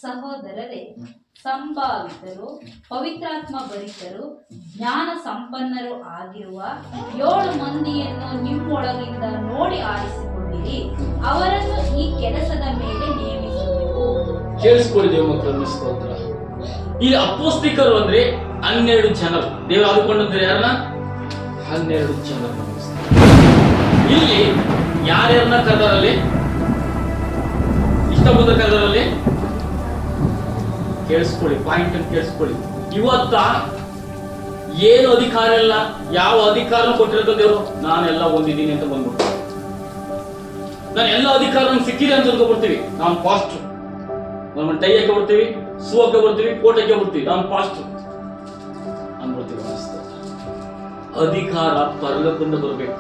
ಸಹೋದರರೇ, ಸಂಭಾವಿತರು, ಪವಿತ್ರಾತ್ಮ ಭರಿತರು, ಜ್ಞಾನ ಸಂಪನ್ನರು ಆಗಿರುವ 7 ಮಂದಿಯನ್ನು ನಿಮ್ಮೊಳಗಿಂದ ನೋಡಿ ಆರಿಸಿಕೊಂಡಿರಿ. ಅವರನ್ನು ಈ ಕೆಲಸದ ಮೇಲೆ ನೇಮಿಸಬೇಕು. ಕೇಳಿಸ್ಕೊಳ್ಳಿ ದೇವ ಮಕ್ಕಳನ್ನು, ಸ್ತೋತ್ರ. ಈ ಅಪೊಸ್ತಲಿಕರು ಅಂದ್ರೆ 12 ಜನರು. ದೇವರು ಆದುಕೊಂಡಂದ್ರೆ ಯಾರನ್ನ? 12 ಜನರು. ಇಲ್ಲಿ ಯಾರ್ಯಾರನ್ನ ಕರೆದರಲ್ಲಿ? ಇಷ್ಟ ಬಂದ ಕರೆದರಲ್ಲಿ? ಕೇಳಿಸ್ಕೊಳ್ಳಿ, ಪಾಯಿಂಟ್ ಅಂತ ಕೇಳಿಸ್ಕೊಳ್ಳಿ. ಇವತ್ತ ಏನು ಅಧಿಕಾರ ಇಲ್ಲ, ಯಾವ ಅಧಿಕಾರ ಕೊಟ್ಟಿರೋದು ದೇವರು? ನಾನೆಲ್ಲ ಹೊಂದಿದ್ದೀನಿ ಅಂತ ಬಂದ್ಬಿಟ್ಟು, ನಾನು ಎಲ್ಲ ಅಧಿಕಾರ ನಂಗೆ ಸಿಕ್ಕಿದೆ ಅಂತ ಅಂದ್ಕೊಬಿಡ್ತೀವಿ. ನಾನು ಫಾಸ್ಟ್, ನಮ್ಮ ಟೈ ಹಾಕಿ ಬರ್ತೀವಿ, ಶೂ ಹಾಕಿ ಬರ್ತೀವಿ, ಕೋಟ್ ಹಾಕಿ ಬರ್ತೀವಿ, ನಾನು ಫಾಸ್ಟ್ ಅಂದ್ಬಿಡ್ತೀವಿ. ಅಧಿಕಾರ ಪರಲೋಕದಿಂದ ಬರಬೇಕು.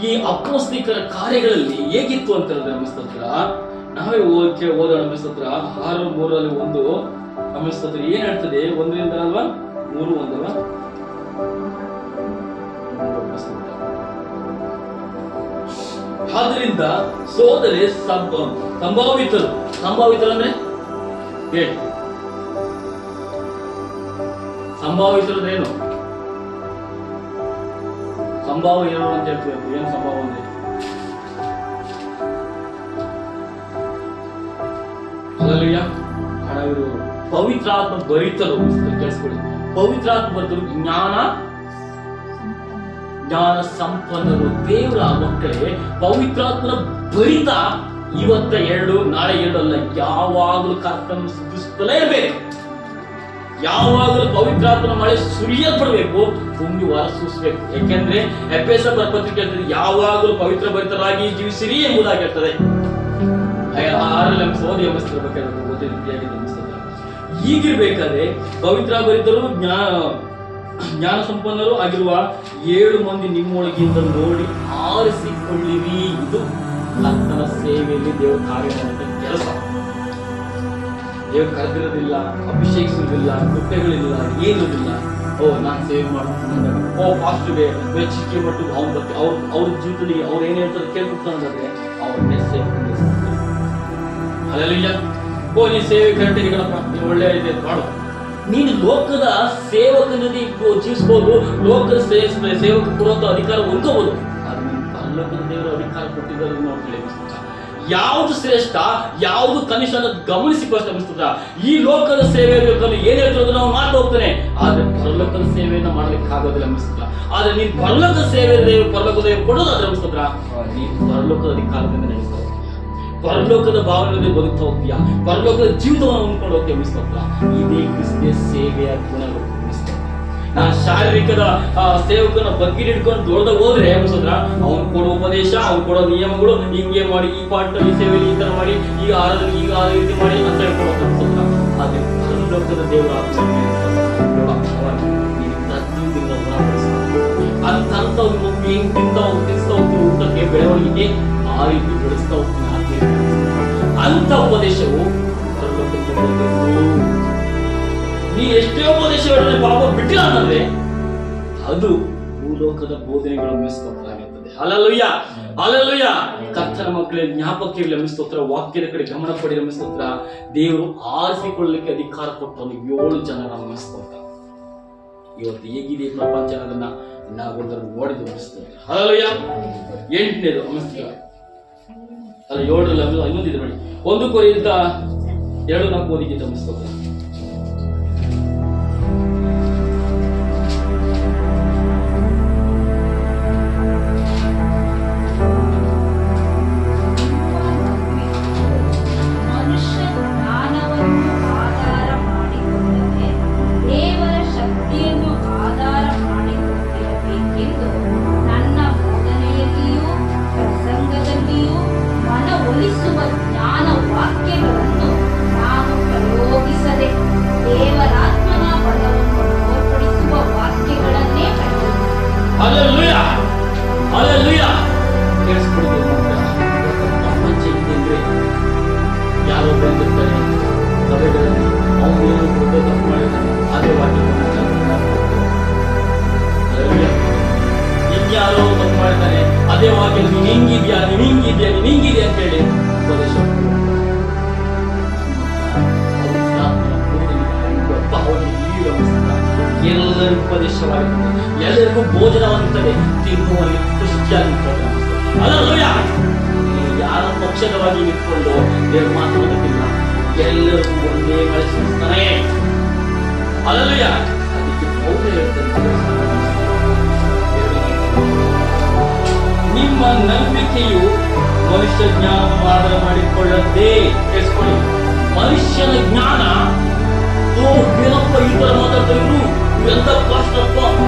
ಈ ಅಪೊಸ್ತಲಿಕರ ಕಾರ್ಯಗಳಲ್ಲಿ ಹೇಗಿತ್ತು ಅಂತ ಹೇಳಿದ್ರೆ ನಮಸ್ತತ್ರ ನಾವೇ ಓದೋಣ. ನಮಸ್ತತ್ರ 6:3 ನಮಸ್ತತ್ರ ಏನ್ ಹೇಳ್ತದೆ? 1ರಿಂದ ಅಲ್ವಾ 3:1 ಆದ್ದರಿಂದ ಸೋದರೇ ಸಂಭಾವಿತರು. ಸಂಭಾವಿತರು ಅಂದ್ರೆ ಹೇಳಿ, ಸಂಭಾವಿತರು ಅಂದ್ರೆ ಏನು? ಸಂಭಾವ ಏನು ಅಂತ ಹೇಳ್ತೀವಿ. ಏನು ಸಂಭಾವ ಅಂದ್ರೆ? ಪವಿತ್ರಾತ್ಮ ಭರಿತರು. ಕೇಳಿಸ್ಕೊಳ್ಳಿ, ಪವಿತ್ರಾತ್ಮ ಭರಿತರು, ಜ್ಞಾನ ಸಂಪನ್ನರು. ದೇವರ ಮಕ್ಕಳೇ, ಪವಿತ್ರಾತ್ಮನ ಭರಿತ ಇವತ್ತ 2 ನಾಳೆ 2 ಅಲ್ಲ, ಯಾವಾಗಲೂ ಕರ್ತನನ್ನು ಸ್ತುತಿಸುತ್ತಲೇ ಇರಬೇಕು. ಯಾವಾಗಲೂ ಪವಿತ್ರಾತ್ಮನ ಮಳೆ ಸುರಿಯಲ್ಪಡಬೇಕು, ತುಂಬಿ ಹೊರಸೂಸಬೇಕು. ಯಾಕೆಂದ್ರೆ ಎಫೆಸ ಪತ್ರಿಕೆ ಹೇಳ್ತದೆ, ಯಾವಾಗಲೂ ಪವಿತ್ರ ಭರಿತರಾಗಿ ಜೀವಿಸಿರಿ ಎಂಬುದಾಗಿ ಹೇಳ್ತದೆ. 6 ಓದಿ ಹೀಗಿರ್ಬೇಕಾದ್ರೆ ಪವಿತ್ರ ಭರಿತರು, ಜ್ಞಾನ ಸಂಪನ್ನರು ಆಗಿರುವ 7 ಮಂದಿ ನಿಮ್ಮೊಳಗಿಂದ ನೋಡಿ ಆರಿಸಿಕೊಳ್ಳಿರಿ. ಇದು ಕರ್ತನ ಸೇವೆಯಲ್ಲಿ ದೇವರ ಕಾರ್ಯ ಮಾಡುವಂತ ಕೆಲಸ. ದೇವರು ಕರೆದಿರೋದಿಲ್ಲ, ಅಭಿಷೇಕಿಸುವುದಿಲ್ಲ, ಕೃಪೆಗಳಿಲ್ಲ, ಏನಿಲ್ಲ. ನಾನು ಸೇವೆ ಮಾಡ್ತೀನಿ, ಫಾಸ್ಟ್ಗೆ ಚಿಕ್ಕಿ ಮಟ್ಟು ಅವ್ನು ಬರ್ತೀವಿ. ಅವ್ರ ಜೀವಿತದಲ್ಲಿ ಅವ್ರು ಏನ್ ಹೇಳ್ತಾರೆ ಕೇಳ್ಕೊಡ್ತಾನೆ, ಅವ್ರನ್ನೇ ಸೇವೆ. ಅಲ್ಲ, ನೀ ಸೇವೆ ಕರೆಕ್ಟಾಗಿ ನೀನು ಒಳ್ಳೆ ಇದೆ ಮಾಡು. ನೀನು ಲೋಕದ ಸೇವಕನಲ್ಲಿ ಜೀವಿಸಬಹುದು, ಲೋಕದ ಸೇವಕ ಕೊಡುವಂತ ಅಧಿಕಾರ ಹೊಂದಬಹುದು. ಅದು ನೀನು ಪರಲೋಕದ ದೇವರ ಅಧಿಕಾರ ಕೊಟ್ಟಿದ್ದಾರೆ ನೋಡ್ಕೊಳ್ಳಿ. ಯಾವುದು ಶ್ರೇಷ್ಠ, ಯಾವುದು ಕನಿಷ್ಠ ಅನ್ನೋದು ಗಮನಿಸಿಕೊಳ್ಳುತ್ತೆ ಅನಿಸ್ತದ. ಈ ಲೋಕದ ಸೇವೆ ಬೇಕಂದ್ರೆ ಏನ್ ಹೇಳ್ತಿರೋದು ನಾವು ಮಾಡ್ತಾ ಹೋಗ್ತಾನೆ, ಆದ್ರೆ ಪರಲೋಕದ ಸೇವೆಯನ್ನ ಮಾಡ್ಲಿಕ್ಕೆ ಆಗೋದಿಲ್ಲ ಅನಿಸ್ತದ. ಆದ್ರೆ ನೀನ್ ಪರಲೋಕದ ಸೇವೆ ಪರಲೋಕದ ಕೊಡೋದಾದ್ರೆ ಅನಿಸ್ತದ್ರ, ನೀನ್ ಪರಲೋಕದ ಅಧಿಕಾರದಿಂದ ನಡೆಸ್ತಾ ಹೋಗ್ತೀಯ, ಪರಲೋಕದ ಭಾವನೆಯಲ್ಲಿ ಬದುಕ್ತಾ ಹೋಗ್ತೀಯ, ಪರಲೋಕದ ಜೀವಿತವನ್ನು ಹೊಂದ್ಕೊಂಡು ಹೋಗ್ತೀಯ ಅನಿಸ್ತದ. ಇದೇ ಕ್ರಿಸ್ತಿಯ ಸೇವೆಯ ಗುಣಗಳು. ನಾನು ಶಾರೀರಿಕದ ಸೇವಕನ ಬಗ್ಗೆ ಹಿಡ್ಕೊಂಡು ದೊಡ್ಡದಾಗ ಹೋದ್ರೆ ಅನ್ಸದ್ರ, ಅವ್ನು ಕೊಡೋ ಉಪದೇಶ, ಅವ್ನು ಕೊಡೋ ನಿಯಮಗಳು, ಹಿಂಗೆ ಮಾಡಿ, ಈ ಪಾಠ ಈ ಸೇವೆಯಲ್ಲಿ ಈ ತರ ಮಾಡಿ, ಈಗ ಆರಾಧನೆ ಈಗ ಆ ರೀತಿ ಮಾಡಿ ಅಂತ ಹೇಳ್ಕೊಡೋದು ಅನ್ಸದ್ರ. ಆದ್ರೆ ಪರಲೋಕದ ದೇವರ ಅಂತ ಮಕ್ಕಳು ಹೆಂಗ್ ತಿಂತಾ ಹೋಗ್ತೀವಿ ಊಟಕ್ಕೆ ಬೆಳವಣಿಗೆ ಆ ರೀತಿ ಬೆಳೆಸ್ತಾ ಹೋಗ್ತೀನಿ. ಅಂತ ಉಪದೇಶವು ನೀ ಎಷ್ಟೇ ಉಪದೇಶ ಹೇಳಿದ್ರೆ ಪಾಪ ಬಿಟ್ಟಿಲ್ಲ ಅಂದ್ರೆ ಅದು ಭೂಲೋಕದ ಬೋಧನೆಗಳು ಮಿಸ್ತೋತ್ರವಾಗಿರ್ತದೆ. Hallelujah, hallelujah. ಕರ್ತನ ಮಕ್ಕಳೇ, ಜ್ಞಾಪಕ ಇರಲಿ ಮಿಸ್ತೋತ್ರ, ವಾಕ್ಯದ ಕಡೆ ಗಮನ ಪಡೆಯಲು ಮಿಸ್ತೋತ್ರ. ದೇವರು ಆರಿಸಿಕೊಳ್ಳಲಿಕ್ಕೆ ಅಧಿಕಾರ ಕೊಟ್ಟವನು 7 ಜನರ ಮಿಸ್ತೋತ್ರ. ಇವತ್ತು ಹೇಗಿದೆ ಪ್ರಪಂಚ ಅನ್ನೋದನ್ನ ನಾವೆಲ್ಲರೂ ನೋಡಿದ್ದು ಮಿಸ್ತೋತ್ರ. ಹಲ್ಲೆಲೂಯ. 8ನೇದು ಮಿಸ್ತೋತ್ರ ಅಲ್ಲ 7ರಲ್ಲಿ ಇನ್ನೊಂದಿದೆ ನೋಡಿ, 1 ಕೊರಿಂಥ 2:4 ಓದಿಗಿದ್ದ ಮಿಸ್ತೋತ್ರ. ಜ್ಞಾನ ವಾಕ್ಯಗಳನ್ನು ನಾನು ಪ್ರಯೋಗಿಸದೆ ಉಪದೇಶವಾಗಿರ್ತದೆ, ಎಲ್ಲರಿಗೂ ಭೋಜನವಾಗುತ್ತದೆ, ತಿನ್ನುವಲ್ಲಿ ಖುಷಿಯಾಗಿರ್ತದೆ. ಅಲ್ಲೂಯ, ನೀವು ಯಾರ ಪಕ್ಷದವಾಗಿ ನಿಂತ್ಕೊಂಡು ದೇವರು ಮಾತನಾಡುತ್ತಿಲ್ಲ, ಎಲ್ಲರಿಗೂ ಒಂದೇ ಮಳೆ ಸುರಿಸ್ತಾನೆ. ಅಲ್ಲೂಯ, ಅದಕ್ಕೆ ಪೌಲ ಹೇಳ್ತಾರೆ, ನಿಮ್ಮ ನಂಬಿಕೆಯು ಮನುಷ್ಯ ಜ್ಞಾನವನ್ನು ಆಧಾರ ಮಾಡಿಕೊಳ್ಳದೆ. ಕೇಳಿಸ್ಕೊಳ್ಳಿ, ಮನುಷ್ಯನ ಜ್ಞಾನ, ಓ ಏನಪ್ಪ ಈ ತರ ಮಾತಾಡ್ತಾ ಇದ್ರು, ಎಂತ ಕಷ್ಟಪ್ಪ,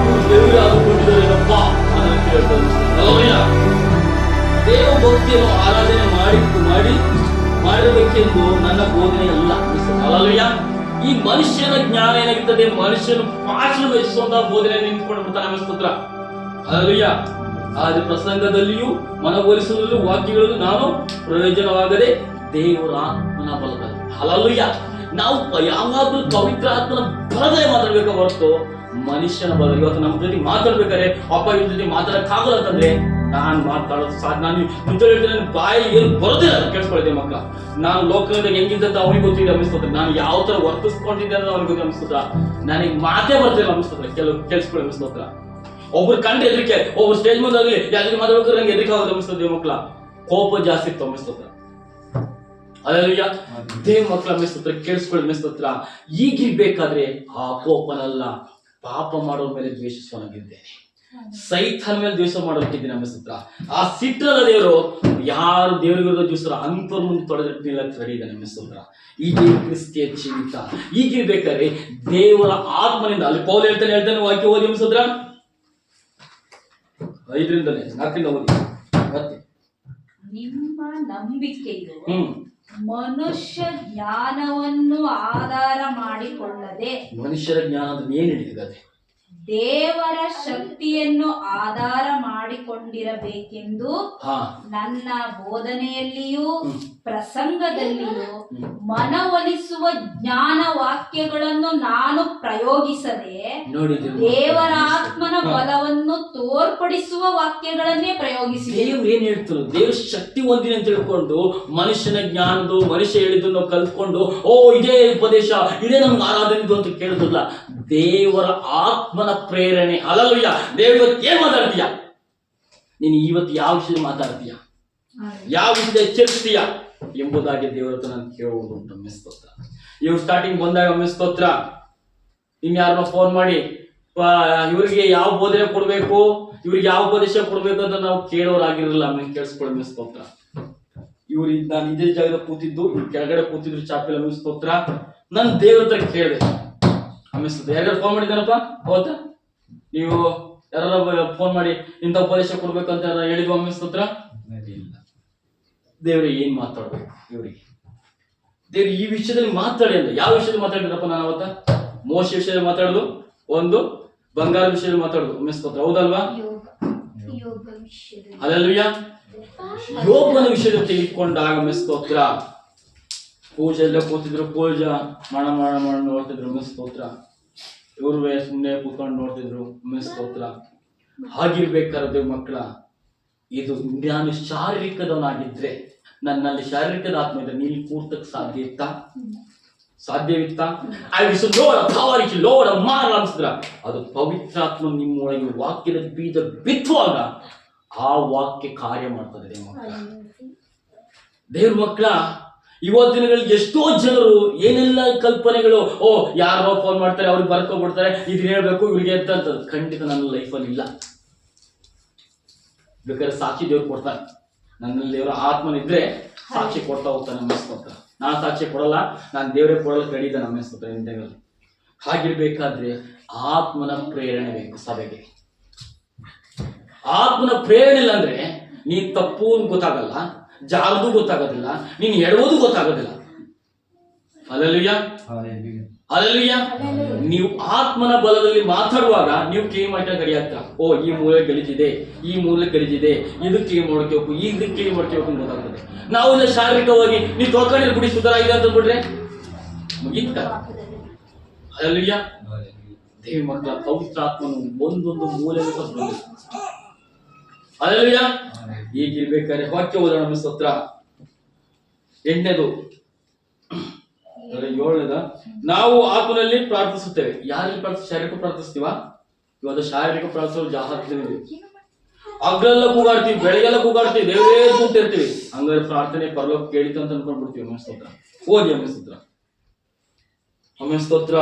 ದೇವರೇ ಆದುಕೊಂಡಿದ್ದಾರೇನಪ್ಪ ಅಂತ ಕೇಳ್ತಾರೆ. ದೇವ ಭಕ್ತಿಯನ್ನು ಆರಾಧನೆ ಮಾಡಿರಬೇಕೆಂದು ನನ್ನ ಬೋಧನೆ ಅಲ್ಲ. ಅಲ್ಲಯ್ಯ, ಈ ಮನುಷ್ಯನ ಜ್ಞಾನ ಏನಾಗುತ್ತದೆ, ಮನುಷ್ಯನು ಭಾಷಣ ಮೆಚ್ಚಿಸುವಂತಹ ಬೋಧನೆ ನಿಂತ್ಕೊಂಡು ಬಿಡ್ತಾನೆ. ನಮಸ್ತೋತ್ರ. ಅಲ್ಲಯ್ಯ, ಆದ ಪ್ರಸಂಗದಲ್ಲಿಯೂ ಮನವೊಲಿಸುವುದಲ್ಲೂ ವಾಕ್ಯಗಳಲ್ಲೂ ನಾನು ಪ್ರಯೋಜನವಾಗದೆ ದೇವರ ಆತ್ಮನ ಬಲದಲ್ಲಿ. ಅಲ್ಲಯ್ಯ, ನಾವು ಯಾವಾಗಲೂ ಪವಿತ್ರ ಆತ್ಮನ ಬಲದಲ್ಲಿ ಮಾತಾಡ್ಬೇಕು ಹೊರತು ಮನುಷ್ಯನ ಬಲ. ಇವತ್ತು ನಮ್ಮ ಜೊತೆ ಮಾತಾಡ್ಬೇಕಾದ್ರೆ ಅಪ್ಪ ಇವ್ರ ಜೊತೆ ಮಾತಾಡಕ್ಕಾಗಲ್ಲ ಅಂತಂದ್ರೆ ನಾನು ಮಾತಾಡೋದು ಸಾಧ್ಯ. ನಾನು ಮುಂಚೆ ಹೇಳ್ತೀನಿ, ನನ್ನ ಬಾಯಿ ಏನು ಬರೋದೇ ಇಲ್ಲ. ಕೇಳಿಸ್ಕೊಳ್ತೇವೆ ಮಕ್ಕಳ, ನಾನು ಲೋಕದಾಗ ಹೆಂಗಿದ್ದಂತ ಅವನಿಗೆ ಗೊತ್ತಿದೆ ಅನಿಸ್ತದೆ, ನಾನು ಯಾವ ತರ ವರ್ತಿಸ್ಕೊಂಡಿದ್ದೆ ಅಂತ ಅವ್ನಿಗೆ ಗೊತ್ತಿ ಅನಿಸ್ತದ, ನನಗೆ ಮಾತೇ ಬರ್ತಿಲ್ಲ ಅನಿಸ್ತದೆ. ಕೆಲವು ಕೇಳಿಸ್ಕೊಳ್ಳಿ ಅನಿಸ್ತೋತ್ರ. ಒಬ್ರು ಕಂಡು ಹೆದರಿಕೆ, ಒಬ್ರು ಸ್ಟೇಜ್ ಮುಂದೆ ಆಗಲಿ ಯಾವ್ದು ಮಾತಾಡ್ಬೇಕಾದ್ರೆ ನಂಗೆ ಹೆದರಿಕೆ ಆಗೋದು ಅನಿಸ್ತದೆ ಮಕ್ಕಳ. ಕೋಪ ಜಾಸ್ತಿ ಇತ್ತು ಅನಿಸ್ತೋತ್ರ. ಅಲ್ಲಯ್ಯ, ದೇವ್ ಮಕ್ಕಳ ಮೆಸ್ತೋತ್ರ, ಕೇಳಿಸ್ಕೊಳ್ಳಿ ಮೆಸ್ತೋತ್ರ. ಈಗಿರ್ಬೇಕಾದ್ರೆ ಆ ಕೋಪನಲ್ಲ, ಪಾಪ ಮಾಡೋರ್ ಮೇಲೆ ದ್ವೇಷಿಸುವನಾಗಿದ್ದೇನೆ, ಸೈತಾನ ಮೇಲೆ ದ್ವೇಷ ಮಾಡೋಕ್ಕಿದ್ದೀನಿ ಮೆಸ್ತೋತ್ರ. ಆ ಸಿಟ್ಟಲ್ಲ ದೇವರು, ಯಾರು ದೇವರಿಗೆ ದ್ವೇಷ ಅಂತವ್ರ ಮುಂದೆ ತೊಡೆದಿಟ್ಟಿಲ್ಲ ರೆಡಿ ಇದ್ದಾನೆ ಮೆಸ್ತೋತ್ರ. ಈಗೇ ಕ್ರಿಸ್ತಿಯ ಜೀವಿತ. ಈಗಿರ್ಬೇಕಾದ್ರೆ ದೇವರ ಆತ್ಮನಿಂದ, ಅಲ್ಲಿ ಪೌಲ ಹೇಳ್ತಾನೆ ವಾಕ್ಯ ಓದಿ ಮೆಸ್ತೋತ್ರ. 5ರಿಂದಲೇ 4ರಿಂದ ಓದಿ. ಮತ್ತೆ ನಿಮ್ಮ ನಂಬಿಕೆಯು ಮನುಷ್ಯ ಜ್ಞಾನವನ್ನು ಆಧಾರ ಮಾಡಿಕೊಳ್ಳದೆ, ಮನುಷ್ಯರ ಜ್ಞಾನ ಅಂದ್ರೆ ಏನ್ ಹೇಳಿದೆ, ದೇವರ ಶಕ್ತಿಯನ್ನು ಆಧಾರ ಮಾಡಿಕೊಂಡಿರಬೇಕೆಂದು ನನ್ನ ಬೋಧನೆಯಲ್ಲಿಯೂ ಪ್ರಸಂಗದಲ್ಲಿಯೂ ಮನವೊಲಿಸುವ ಜ್ಞಾನ ವಾಕ್ಯಗಳನ್ನು ನಾನು ಪ್ರಯೋಗಿಸದೆ ದೇವರ ಆತ್ಮನ ಬಲವನ್ನು ತೋರ್ಪಡಿಸುವ ವಾಕ್ಯಗಳನ್ನೇ ಪ್ರಯೋಗಿಸಿದೆ. ದೇವ್ರು ಏನ್ ಹೇಳ್ತಾರೆ, ದೇವ್ರ ಶಕ್ತಿ ಹೊಂದಿನ ಅಂತ ತಿಳ್ಕೊಂಡು ಮನುಷ್ಯನ ಜ್ಞಾನದು, ಮನುಷ್ಯ ಹೇಳಿದ್ದನ್ನು ಕಲ್ತ್ಕೊಂಡು ಓ ಇದೇ ಉಪದೇಶ, ಇದೇ ನಮ್ಗೆ ಆರಾಧನೆದು ಅಂತ ಕೇಳುದಿಲ್ಲ. ದೇವರ ಆತ್ಮನ ಪ್ರೇರಣೆ. ಅಲ್ಲಯ್ಯ, ದೇವ್ರ ಇವತ್ತು ಏನ್ ಮಾತಾಡ್ತೀಯ, ನೀನು ಇವತ್ತು ಯಾವ ವಿಷಯ ಮಾತಾಡ್ತೀಯ, ಯಾವ ವಿಷಯದ ಎಚ್ಚರಿಸ್ತೀಯ ಎಂಬುದಾಗಿ ದೇವರ ಹತ್ರ ನಾನು ಕೇಳುವುದು ಉಂಟು ಮೆಸ್ತೋತ್ರ. ಇವ್ರು ಸ್ಟಾರ್ಟಿಂಗ್ ಬಂದಾಗ ಮೆಸ್ತೋತ್ರ, ಇನ್ಯಾರನ್ನ ಫೋನ್ ಮಾಡಿ ಇವ್ರಿಗೆ ಯಾವ ಬೋಧನೆ ಕೊಡ್ಬೇಕು, ಇವ್ರಿಗೆ ಯಾವ ಉಪದೇಶ ಕೊಡ್ಬೇಕು ಅಂತ ನಾವು ಕೇಳೋರಾಗಿರಲಿಲ್ಲ. ಆಮೇಲೆ ಕೇಳಿಸ್ಕೊಳ್ಳಿ ಮೆಸ್ತೋತ್ರ. ಇವ್ರು ನಾನು ಇದೇ ಜಾಗದ ಕೂತಿದ್ದು, ಇವ್ರು ಕೆಳಗಡೆ ಕೂತಿದ್ರು ಚಾಪಿಲ ಮೆಸ್ತೋತ್ರ. ನಾನು ದೇವ್ರ ಹತ್ರ ಕೇಳಿದೆ ಅಮಿಸ್ತದೆ. ಯಾರ್ಯಾರು ಫೋನ್ ಮಾಡಿದ್ದಾರಪ್ಪ ಹೌದಾ, ನೀವು ಯಾರ ಫೋನ್ ಮಾಡಿ ಇಂಥ ಉಪದೇಶ ಕೊಡ್ಬೇಕಂತ ಹೇಳಿದ್ವು ಅಮಿಸ್ತೋತ್ರ? ಇಲ್ಲ. ದೇವ್ರಿಗೆ ಏನ್ ಮಾತಾಡ್ಬೇಕು ಇವರಿಗೆ, ದೇವ್ರು ಈ ವಿಷಯದಲ್ಲಿ ಮಾತಾಡಿ ಅಂತ. ಯಾವ ವಿಷಯದಲ್ಲಿ ಮಾತಾಡಿದ್ರಪ್ಪ ನಾನು ಅವತ್ತ? ಮೋಶೆ ವಿಷಯದಲ್ಲಿ ಮಾತಾಡುದು, ಒಂದು ಬಂಗಾರ ವಿಷಯದಲ್ಲಿ ಮಾತಾಡುದು ಅಮಿಸ್ತೋತ್ರ, ಹೌದಲ್ವಾ? ಅಲ್ಲಲ್ವಿಯ, ಯೋಗನ ವಿಷಯದಲ್ಲಿ ತೆಗೆದುಕೊಂಡಾಗ ಮೆಸ್ತೋತ್ರ. ಪೂಜೆಲ್ಲ ಕೂತಿದ್ರು, ಪೂಜಾ ಮಣ ನೋಡ್ತಿದ್ರು ಮೆಸ್ತೋತ್ರ. ಇವ್ರು ಸುಮ್ಮನೆ ಕೂತ್ಕೊಂಡು ನೋಡ್ತಿದ್ರು ಮೆಸ್ತೋತ್ರ. ಹಾಗಿರ್ಬೇಕಾದ್ರೆ ಮಕ್ಕಳ, ಇದು ನಾನು ಶಾರೀರಿಕದವನಾಗಿದ್ರೆ, ನನ್ನಲ್ಲಿ ಶಾರೀರಿಕದ ಆತ್ಮ ಇದ್ರೆ ನೀನು ಕೂರ್ತಕ್ಕೆ ಸಾಧ್ಯವಿತ್ತ? I will load authority, load ಮಾರ ಅನ್ಸಿದ್ರ, ಅದು ಪವಿತ್ರಾತ್ಮ ನಿಮ್ಮೊಳಗೆ ವಾಕ್ಯದ ಬೀಜ ಬಿತ್ತುವಾಗ ಆ ವಾಕ್ಯ ಕಾರ್ಯ ಮಾಡ್ತದೆ ಮಕ್ಕಳ. ದೇವ್ರ ಮಕ್ಕಳ, ಇವತ್ತಿನಗಳಲ್ಲಿ ಎಷ್ಟೋ ಜನರು ಏನೆಲ್ಲ ಕಲ್ಪನೆಗಳು, ಓ ಯಾರೋ ಫೋನ್ ಮಾಡ್ತಾರೆ, ಅವ್ರಿಗೆ ಬರ್ಕೊಬಿಡ್ತಾರೆ, ಇದನ್ನ ಹೇಳ್ಬೇಕು ಇವ್ರಿಗೆ ಅಂತ. ಖಂಡಿತ ನನ್ನ ಲೈಫಲ್ಲಿ ಇಲ್ಲ. ಬೇಕಾದ್ರೆ ಸಾಕ್ಷಿ ದೇವ್ರು ಕೊಡ್ತಾನೆ, ನನ್ನಲ್ಲಿ ದೇವರ ಆತ್ಮನಿದ್ರೆ ಸಾಕ್ಷಿ ಕೊಡ್ತಾ ಹೋಗ್ತಾನೆ ಅನ್ಸ್ಕೊತ. ನಾನು ಸಾಕ್ಷಿ ಕೊಡಲ್ಲ, ನಾನು ದೇವರೇ ಕೊಡಲು ಕಡಿತಾನೆ ಅನ್ಸ್ಕೊತಾರೆ ಇಂಟೆಗಳಲ್ಲಿ. ಹಾಗಿರ್ಬೇಕಾದ್ರೆ ಆತ್ಮನ ಪ್ರೇರಣೆ ಬೇಕು ಸಭೆಗೆ. ಆತ್ಮನ ಪ್ರೇರಣೆ ಇಲ್ಲ ಅಂದ್ರೆ ನೀನ್ ತಪ್ಪು ಗೊತ್ತಾಗಲ್ಲ, ಜಾರದು ಗೊತ್ತಾಗೋದಿಲ್ಲ, ನೀನು ಎಡವುದು ಗೊತ್ತಾಗೋದಿಲ್ಲ. ಅಲ್ಲಲ್ವಿಯ, ಅಲ್ಲಲ್ವಿಯ. ನೀವು ಆತ್ಮನ ಬಲದಲ್ಲಿ ಮಾತಾಡುವಾಗ ನೀವು ಕ್ಲೀನ್ ಮಾಡಿ ಗಡಿಯಾಗ್ತ, ಓ ಈ ಮೂಲೆ ಗಲಿಜಿದೆ, ಈ ಮೂಲೆ ಗಲಿಜಿದೆ, ಇದು ಕ್ಲೀನ್ ಮಾಡ್ಕೋಬೇಕು, ಇದು ಕ್ಲೀನ್ ಮಾಡ್ಕೋಬೇಕು ಅಂತ ಗೊತ್ತಾಗ್ತದೆ. ನಾವೆಲ್ಲ ಶಾರೀರಿಕವಾಗಿ ನೀವು ತೊಳ್ಕೊಂಡಿರೋ ಗುಡಿ ಸುಧಾರ ಇದೆ ಅಂತ ಬಿಟ್ರೆ ಮುಗಿತ. ಅಲ್ಲಲ್ವಿಯ, ದೇವಿ ಮಕ್ಕಳ ಪವಿತ್ರಾತ್ಮನು ಒಂದೊಂದು ಮೂಲೆ ಅಲ್ಲಲ್ವಿಯ. ಈಗಿರ್ಬೇಕಾದ್ರೆ ವಾಕ್ಯ ಓದೋಣ ಸ್ತೋತ್ರ. 8ನೇದು 7ನೇದ, ನಾವು ಆತ್ಮನಲ್ಲಿ ಪ್ರಾರ್ಥಿಸುತ್ತೇವೆ. ಯಾರಲ್ಲಿ ಶಾರೀರಿಕ ಪ್ರಾರ್ಥಿಸ್ತೀವ? ಇವತ್ತು ಶಾರೀರಿಕ ಪ್ರಾರ್ಥನೆ ಜಾಸ್ತಿ ಇದೆ. ಹಗಲೆಲ್ಲ ಕೂಗಾಡ್ತೀವಿ, ಬೆಳಗ್ಗೆಲ್ಲ ಕೂಗಾಡ್ತೀವಿ, ದೇವರೇ ಕೂಗ್ತಿರ್ತೀವಿ. ಹಂಗಾರೆ ಪ್ರಾರ್ಥನೆ ಪರಲೋಕ ಕೇಳಿತು ಅಂತ ಅನ್ಕೊಂಡ್ಬಿಡ್ತೀವಿ. ಅಮ್ಮ ಸ್ತೋತ್ರ. ಓದಿ ಅಮ್ಮ ಸ್ತೋತ್ರ. ಅಮ್ಮ ಸ್ತೋತ್ರ.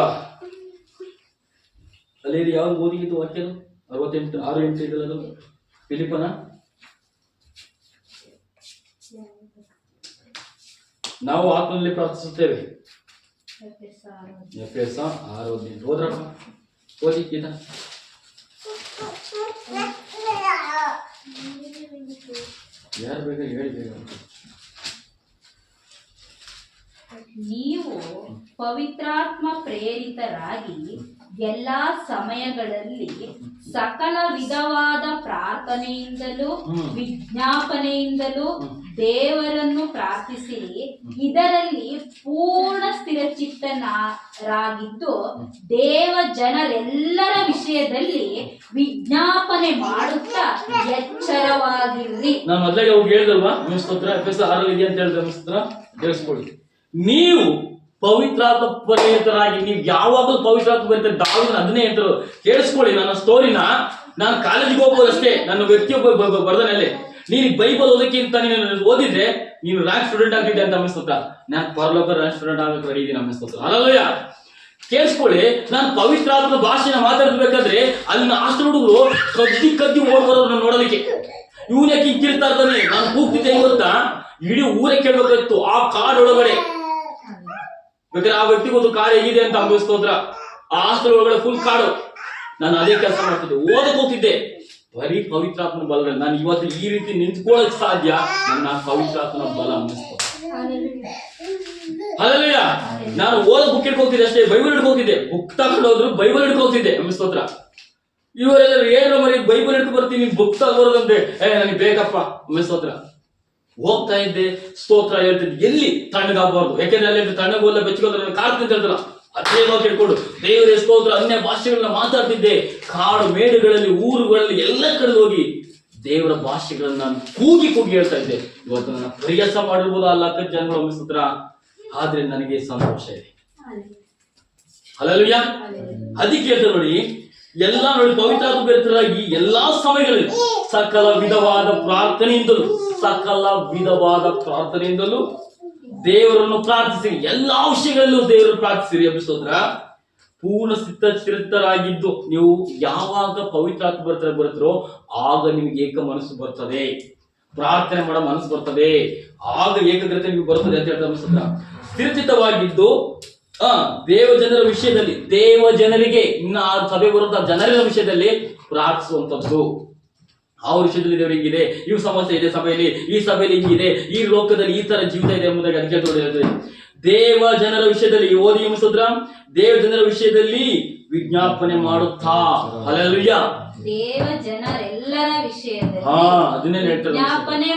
ಅಲ್ಲಿ ಯಾವ್ದು ಓದಿದ್ದು ವಾಕ್ಯ 68 6-8 ಇದೆಲ್ಲ ಅದು ಫಿಲಿಪ್ಪನ. ನಾವು ಆತ್ಮನಲ್ಲಿ ಪ್ರಾರ್ಥಿಸುತ್ತೇವೆ. ಎಫೆಸ 6:8 ಓದ್ರಪ್ಪ, ಓದಿ ಗೀತ. ಯಾರು ಬೇಗ ಹೇಳಿ ಬೇಗ. ನೀವು ಪವಿತ್ರಾತ್ಮ ಪ್ರೇರಿತರಾಗಿ ಎಲ್ಲಾ ಸಮಯಗಳಲ್ಲಿ ಸಕಲ ವಿಧವಾದ ಪ್ರಾರ್ಥನೆಯಿಂದಲೂ ವಿಜ್ಞಾಪನೆಯಿಂದಲೂ ದೇವರನ್ನು ಪ್ರಾರ್ಥಿಸಿರಿ. ಇದರಲ್ಲಿ ಪೂರ್ಣ ಸ್ಥಿರಚಿತ್ತರಾಗಿದ್ದು ದೇವ ಜನರೆಲ್ಲರ ವಿಷಯದಲ್ಲಿ ವಿಜ್ಞಾಪನೆ ಮಾಡುತ್ತಾ ಎಚ್ಚರವಾಗಿರ್ರಿ. ನಾನು ಮೊದಲಿಗೆ ಅವ್ರು ಹೇಳಿದಲ್ವಾ ಸ್ತೋತ್ರ, ಎಫೆಸ 6 ಇದೆ ಅಂತ ಹೇಳಿದ್ರೆ ಸ್ತೋತ್ರ ಕೇಳಿಸ್ಕೊಳ್ಳಿ. ನೀವು ಪವಿತ್ರಾತ್ಮ ಪ್ರೇರಿತರಾಗಿ, ನೀವು ಯಾವಾಗಲೂ ಪವಿತ್ರಾತ್ಮ ಪ್ರೇರಿತ. ದಾವೀದನ ಅದನ್ನೇ ಹೇಳ್ತಾರೆ, ಕೇಳಿಸ್ಕೊಳ್ಳಿ. ನನ್ನ ಸ್ಟೋರಿನ ನಾನು ಕಾಲೇಜಿಗೆ ಹೋಗ್ಬೋದಷ್ಟೇ, ನನ್ನ ವ್ಯಕ್ತಿ ಬರ್ದನಲ್ಲಿ ನೀನು ಬೈಬಲ್ ಓದಕ್ಕಿಂತ ನೀನು ಓದಿದ್ರೆ ನೀನು ರ್ಯಾಂಕ್ ಸ್ಟೂಡೆಂಟ್ ಆಗ್ತಿದ್ದೆ ಅಂತ ಅನ್ನಿಸ್ತೋತ್ರ. ನಾನು ಪರಲೋಕ ರ್ಯಾಂಕ್ ಸ್ಟೂಡೆಂಟ್ ಆಗಕ್ಕೆ ರೆಡಿ ಇದ್ದೀನಿ ಅನ್ನಿಸ್ತೋತ್ರ. ಅಲ್ಲಯ್ಯ ಕೇಳಿಸ್ಕೊಳ್ಳಿ. ನಾನು ಪವಿತ್ರಾತ್ಮ ಭಾಷೆನ ಮಾತಾಡ್ಬೇಕಾದ್ರೆ ಅಲ್ಲಿನ ಹಾಸ್ಟೆಲ್ ಹುಡುಗರು ಕದ್ದಿ ಓಡ್ಬರೋರು ನಾನು ನೋಡೋದಕ್ಕೆ. ಇವನ್ ಯಾಕೆ ಕೇಳ್ತಾ ಇರ್ತಾನೆ, ನಾನು ಕೂಗ್ತಿದ್ದೆ ಗೊತ್ತಾ, ಇಡೀ ಊರೇ ಕೇಳ್ಬೇಕಾಯ್ತು ಆ ಕಾಡ್ ಒಳಗಡೆ. ಬೇಕಾದ್ರೆ ಆ ವ್ಯಕ್ತಿಗೆ ಒಂದು ಕಾಡು ಹೇಗಿದೆ ಅಂತ ಅನುಭವಿಸ್ತೋದ್ರ. ಆ ಹಾಸ್ಟೆಲ್ ಒಳಗಡೆ ಫುಲ್ ಕಾಡು. ನಾನು ಅದೇ ಕೆಲಸ ಮಾಡ್ತಿದ್ದೆ, ಓದಕ್ ಹೋಗ್ತಿದ್ದೆ. ಬರೀ ಪವಿತ್ರಾತ್ಮನ ಬಲದಲ್ಲಿ ನಾನು ಇವತ್ತು ಈ ರೀತಿ ನಿಂತ್ಕೊಳ್ಳಕ್ ಸಾಧ್ಯ ನನ್ನ ಪವಿತ್ರಾತ್ಮನ ಬಲ ಅನ್ನಿಸ್ತು. ಅಲ್ಲಯ್ಯ ನಾನು ಓದ ಬುಕ್ ಹಿಡ್ಕೋತಿದ್ದೆ ಅಷ್ಟೇ, ಬೈಬಲ್ ಹಿಡ್ಕೋತಿದ್ದೆ. ಬುಕ್ ತಗೊಂಡು ಹೋದ್ರು ಬೈಬಲ್ ಹಿಡ್ಕೋತಿದ್ದೆ ಅನ್ನಿಸ್ತೋತ್ರ. ಇವರೆಲ್ಲ ಏನು ಮರಿ ಬೈಬಲ್ ಹಿಡ್ಕೊ ಬರ್ತೀನಿ, ಬುಕ್ ತಗೋದಂತೆ ನನಗೆ ಬೇಕಪ್ಪ ಅನ್ನಿಸ್ತೋತ್ರ. ಹೋಗ್ತಾ ಇದ್ದೆ, ಸ್ತೋತ್ರ ಹೇಳ್ತಿದ್ದೆ. ಎಲ್ಲಿ ತಣ್ಣಗಾಗಬಾರ್ದು, ಯಾಕೆಂದ್ರೆ ಅಲ್ಲಿ ತಣ್ಣಗೋಲ್ಲ ಬೆಚ್ಚಗೋದ್ರೆ ಕಾರ್ತಿಂತ ಹೇಳ್ತಾರ. ಅದೇ ಮಾತು ಹೇಳ್ಕೊಂಡು ದೇವರೇ ಸ್ತೋತ್ರ ಅನ್ಯ ಭಾಷೆಗಳನ್ನ ಮಾತಾಡ್ತಿದ್ದೆ. ಕಾಡು ಮೇಡುಗಳಲ್ಲಿ ಊರುಗಳಲ್ಲಿ ಎಲ್ಲ ಕಡೆ ಹೋಗಿ ದೇವರ ಭಾಷೆಗಳನ್ನ ಕೂಗಿ ಹೇಳ್ತಾ ಇದ್ದೆ. ಇವತ್ತು ನನ್ನ ಪ್ರಯಾಸ ಮಾಡಿರ್ಬೋದು ಆ ಲಕ್ಕ ಜನಗಳು ಅನ್ನಿಸ್ತ್ರ, ಆದ್ರೆ ನನಗೆ ಸಂತೋಷ ಇದೆ. ಹಲ್ಲೆಲೂಯಾ. ಅದಕ್ಕೆ ಹೇಳ್ತಾರೆ ನೋಡಿ, ಎಲ್ಲ ನೋಡಿ ಪವಿತ್ರಾತ್ಮ ಪ್ರೇರಿತರಾಗಿ ಎಲ್ಲಾ ಸಮಯಗಳಲ್ಲಿ ಸಕಲ ವಿಧವಾದ ಪ್ರಾರ್ಥನೆಯಿಂದಲೂ ದೇವರನ್ನು ಪ್ರಾರ್ಥಿಸಿರಿ. ಎಲ್ಲಾ ವಿಷಯಗಳಲ್ಲೂ ದೇವರನ್ನು ಪ್ರಾರ್ಥಿಸಿರಿ ಅನ್ನಿಸ್ತೋದ್ರ. ಪೂರ್ಣ ಸ್ಥಿರರಾಗಿದ್ದು ನೀವು ಯಾವಾಗ ಪವಿತ್ರಾತ್ಮ ಬರ್ತಾರೋ ಆಗ ನಿಮ್ಗೆ ಏಕ ಮನಸ್ಸು ಬರ್ತದೆ, ಪ್ರಾರ್ಥನೆ ಮಾಡೋ ಮನಸ್ಸು ಬರ್ತದೆ, ಆಗ ಏಕಾಗ್ರತೆ ನಿಮ್ಗೆ ಬರ್ತದೆ ಅಂತ ಹೇಳ್ತಾ ಅನ್ನಿಸ್ತೋದ್ರ. ಸ್ಥಿರಚಿತ್ತವಾಗಿದ್ದು ದೇವ ಜನರಿಗೆ ಇನ್ನು ಆ ಸಭೆ ಬರುವಂತಹ ಜನರ ವಿಷಯದಲ್ಲಿ ಪ್ರಾರ್ಥಿಸುವಂತದ್ದು. ಆ ವಿಷಯದಲ್ಲಿ ದೇವರು ಹಿಂಗಿದೆ, ಈ ಸಮಸ್ಯೆ ಇದೆ ಸಭೆಯಲ್ಲಿ, ಈ ಸಭೆಯಲ್ಲಿ ಹಿಂಗಿದೆ, ಈ ಲೋಕದಲ್ಲಿ ಈ ತರ ಜೀವಿತ ಇದೆ ಎಂಬುದಾಗಿ ಅದಕ್ಕೆ ತೋರಿಸುತ್ತದೆ. ದೇವ ಜನರ ವಿಷಯದಲ್ಲಿ ಓದಿ ಮುಸುದ್ರ, ದೇವ ಜನರ ವಿಷಯದಲ್ಲಿ ವಿಜ್ಞಾಪನೆ ಮಾಡುತ್ತಾ. ಹಲ್ಲೆಲೂಯಾ. ದೇವ ಜನರೆಲ್ಲರ ವಿಷಯದಲ್ಲಿ ಅದನ್ನೇ ಹೇಳ್ತಾರೆ, ವಿಜ್ಞಾಪನೆ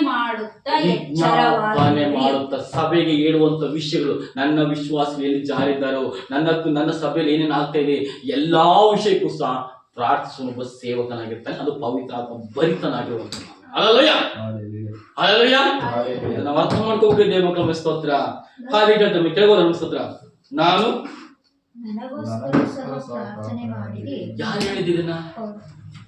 ಮಾಡುತ್ತಾ ಸಭೆಗೆ ಹೇಳುವಂತ ವಿಷಯಗಳು. ನನ್ನ ವಿಶ್ವಾಸಗಳು ಎಲ್ಲಿ ಜಾರಿದ್ದಾರೋ, ನನ್ನ ಸಭೆಯಲ್ಲಿ ಏನೇನು ಆಗ್ತಾ ಇದೆ, ಎಲ್ಲಾ ವಿಷಯಕ್ಕೂ ಸಹ ಪ್ರಾರ್ಥಿಸುವ ಒಬ್ಬ ಸೇವಕನಾಗಿರ್ತಾನೆ. ಅದು ಪವಿತ್ರಾತ್ಮ ಭರಿತನಾಗಿರುವಂತ. ಹಲ್ಲೆಲೂಯಾ. ಹಲ್ಲೆಲೂಯಾ. ನಾವು ಅರ್ಥ ಮಾಡ್ಕೋಬೇಕಿದೆ ಮಕ್ಕಳ ಸ್ತೋತ್ರ. ಕೇಳ್ಬೋದು ಸ್ತೋತ್ರ. ನಾನು ಯಾರು ಹೇಳಿದ್ದೀನ?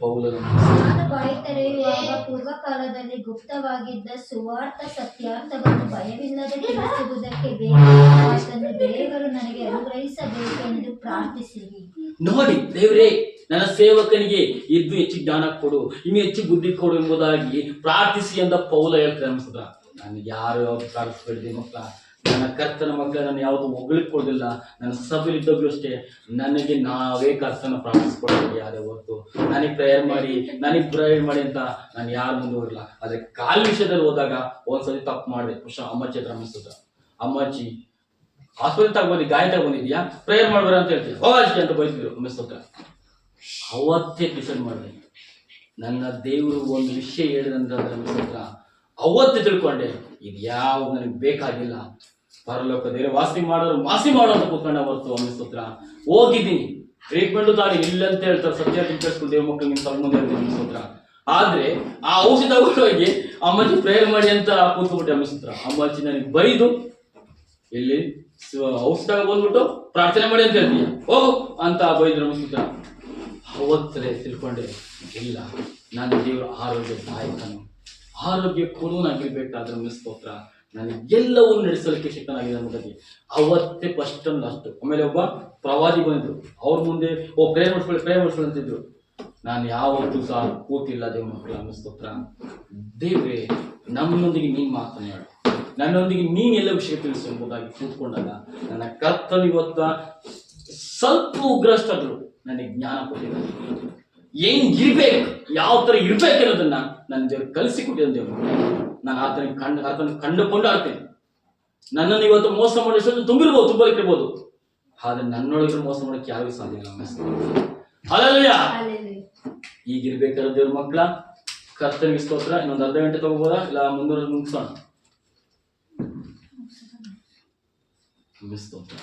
ಪೌಲನು. ನಾನು ಬಾಯಿ ತೆರೆಯುವಾಗ ಪೂರ್ವಕಾಲದಲ್ಲಿ ಗುಪ್ತವಾಗಿದ್ದ ಸುವಾರ್ಥ ಸತ್ಯಾರ್ಥವನ್ನು ಭಯವಿಲ್ಲದೆ ತಿಳಿಸುವುದಕ್ಕೆ ಬೇಕಾದನ್ನು ದೇವರು ನನಗೆ ಅನುಗ್ರಹಿಸಬೇಕೆಂದು ಪ್ರಾರ್ಥಿಸಿರಿ. ನೋಡಿ ದೇವರೇ, ನನ್ನ ಸೇವಕನಿಗೆ ಇದ್ದು ಹೆಚ್ಚು ಜ್ಞಾನ ಕೊಡು, ಇನ್ನು ಹೆಚ್ಚು ಬುದ್ಧಿ ಕೊಡು ಎಂಬುದಾಗಿ ಪ್ರಾರ್ಥಿಸಿ ಅಂತ ಪೌಲ ಹೇಳ್ತಾರೆ ಅನ್ಸುತ್ತ. ನಾನು ಯಾರು ಯಾವ್ದು ಪ್ರಾರ್ಥಿಸ್ಬೇಡಿ ಮಕ್ಕಳ, ನನ್ನ ಕರ್ತನ ಮಕ್ಕಳ ನಾನು ಯಾವುದು ಹೊಗಳಿಕೊಳ್ಳೋದಿಲ್ಲ. ನನ್ನ ಸಭೆಯಲ್ಲಿದ್ದವ್ರು ಅಷ್ಟೇ, ನನಗೆ ನಾವೇ ಕರ್ತನ ಪ್ರಾರ್ಥಿಸ್ಕೊಳ್ತೀವಿ ಯಾರೇ ಹೊರತು ನನಗೆ ಪ್ರೇಯರ್ ಮಾಡಿ ಅಂತ ನಾನು ಯಾರು ಮುಂದೆ ಹೋಗಿಲ್ಲ. ಆದ್ರೆ ಕಾಲ ವಿಷಯದಲ್ಲಿ ಹೋದಾಗ ಒಂದ್ಸತಿ ತಪ್ಪು ಮಾಡಿದೆ. ಅಮ್ಮಚ್ಚಿ ಹತ್ರ ಅನಿಸ್ತದ, ಅಮ್ಮಚ್ಚಿ ಹಾಸ್ಪಿಟಲ್ ತಗೊಂಡಿ, ಗಾಯ ತಗೊಂಡಿದ್ಯಾ, ಪ್ರೇಯರ್ ಮಾಡ್ಬೇಡ ಅಂತ ಹೇಳ್ತೀವಿ, ಹೋಗಿ ಅಂತ ಬೈತಿದ್ರು ಅನಿಸ್ತದ. ಅವತ್ತೇ ಡಿಸೈಡ್ ಮಾಡಿದೆ, ನನ್ನ ದೇವರು ಒಂದು ವಿಷಯ ಹೇಳಿದಂದ್ರೆ ಅನಿಸ್ತದ. ಅವತ್ತೇ ತಿಳ್ಕೊಂಡೆ, ಇದು ಯಾವ್ದು ನನಗೆ ಬೇಕಾಗಿಲ್ಲ. ಪರಲೋಕ ದೇವರ ವಾಸಿ ಮಾಡೋ ಅಂತ ಕೂತ್ಕೊಂಡ ಹೊರತು ಅನ್ನಿಸ್ತೋತ್ರ. ಹೋಗಿದ್ದೀನಿ, ಟ್ರೀಟ್ಮೆಂಟ್ ತಾಡಿ ಇಲ್ಲ ಅಂತ ಹೇಳ್ತಾರೆ, ಸತ್ಯ ತಿಳ್ಕೊಂಡು ದೇವ ಮಕ್ಕಳು ನಿಮ್ ತಲೆ ಮುಂದೆ ಹೇಳ್ತೀನಿ ಅನ್ನಿಸ್ತೋತ್ರ. ಆದ್ರೆ ಆ ಔಷಧ ಹೋಗಿ ಅಮ್ಮಜ್ಜಿ ಪ್ರೇಯರ್ ಮಾಡಿ ಅಂತ ಕೂತ್ಕೊಂಡ್ಬಿಟ್ಟೆ ಅನ್ನಿಸ್ತೋತ್ರ. ಅಮ್ಮಜ್ಜಿ ನನಗೆ ಬೈದು ಇಲ್ಲಿ ಔಷಧ ಬಂದ್ಬಿಟ್ಟು ಪ್ರಾರ್ಥನೆ ಮಾಡಿ ಅಂತ ಹೇಳ್ತೀಯ, ಹೋಗು ಅಂತ ಬೈದ್ರು ಅನ್ನಿಸ್ತೋತ್ರ. ಅವತ್ತಲೇ ತಿಳ್ಕೊಂಡೆ, ಇಲ್ಲ ನನ್ನ ದೇವರು ಆರೋಗ್ಯ ದಾಯಕನು, ಆರೋಗ್ಯ ಕೊಡುವನಾಗಿರ್ಬೇಕಾದ್ರೆ ಸ್ತೋತ್ರ ನನಗೆಲ್ಲವೂ ನಡೆಸಲಿಕ್ಕೆ ಶಕ್ತನಾಗಿದೆ ಅನ್ನೋದಾಗಿ ಅವತ್ತೇ ಫಸ್ಟ್ ಅಷ್ಟು. ಆಮೇಲೆ ಒಬ್ಬ ಪ್ರವಾದಿ ಬಂದಿದ್ರು, ಅವ್ರ ಮುಂದೆ ಪ್ರೇಮ ಮಾಡಿಸ್ಕೊಳ್ಳಿ ಅಂತಿದ್ರು. ನಾನು ಯಾವತ್ತೂ ಸಹ ಕೂತಿಲ್ಲ ದೇವ್ರ ಮಕ್ಕಳ ಸ್ತೋತ್ರ. ದೇವ್ರೆ ನಮ್ಮೊಂದಿಗೆ ನೀನು ಮಾತನಾಡು, ನನ್ನೊಂದಿಗೆ ನೀನು ಎಲ್ಲ ವಿಷಯ ತಿಳಿಸು ಎಂಬುದಾಗಿ ಕೂತ್ಕೊಂಡಾಗ ನನ್ನ ಕರ್ತನು ಇವತ್ತ ಸ್ವಲ್ಪ ಉಗ್ರಷ್ಟರು ನನಗೆ ಜ್ಞಾನ ಕೊಟ್ಟಿದ್ದಾರೆ. ಹೆಂಗಿರ್ಬೇಕು, ಯಾವ ಥರ ಇರ್ಬೇಕು ಅನ್ನೋದನ್ನ ನನ್ನ ದೇವ್ರು ಕಲಿಸಿಕೊಟ್ಟಿದ್ದ ದೇವ್ರು. ನಾನು ಆತನ ಕಂಡುಕೊಂಡು ಆಡ್ತೇನೆ. ನನ್ನನ್ನು ಇವತ್ತು ಮೋಸ ಮಾಡೋಷ್ಟು ತುಂಬಲಿಕ್ಕಿರ್ಬೋದು, ಆದ್ರೆ ನನ್ನೊಳಗೆ ಮೋಸ ಮಾಡೋಕ್ಕೆ ಯಾರಿಗೂ ಸಾಧ್ಯ ಇಲ್ಲ. ಹಲ್ಲೆಲೂಯಾ. ಈಗಿರ್ಬೇಕಾದ್ರೆ ದೇವ್ರ ಮಕ್ಕಳ ಕರ್ತನಿಗೆ ಸ್ತೋತ್ರ. ಇನ್ನೊಂದು ಅರ್ಧ ಗಂಟೆ ತಗೋಬೋದಾ, ಇಲ್ಲ ಮುಗಿಸೋಣ? ಸ್ತೋತ್ರ.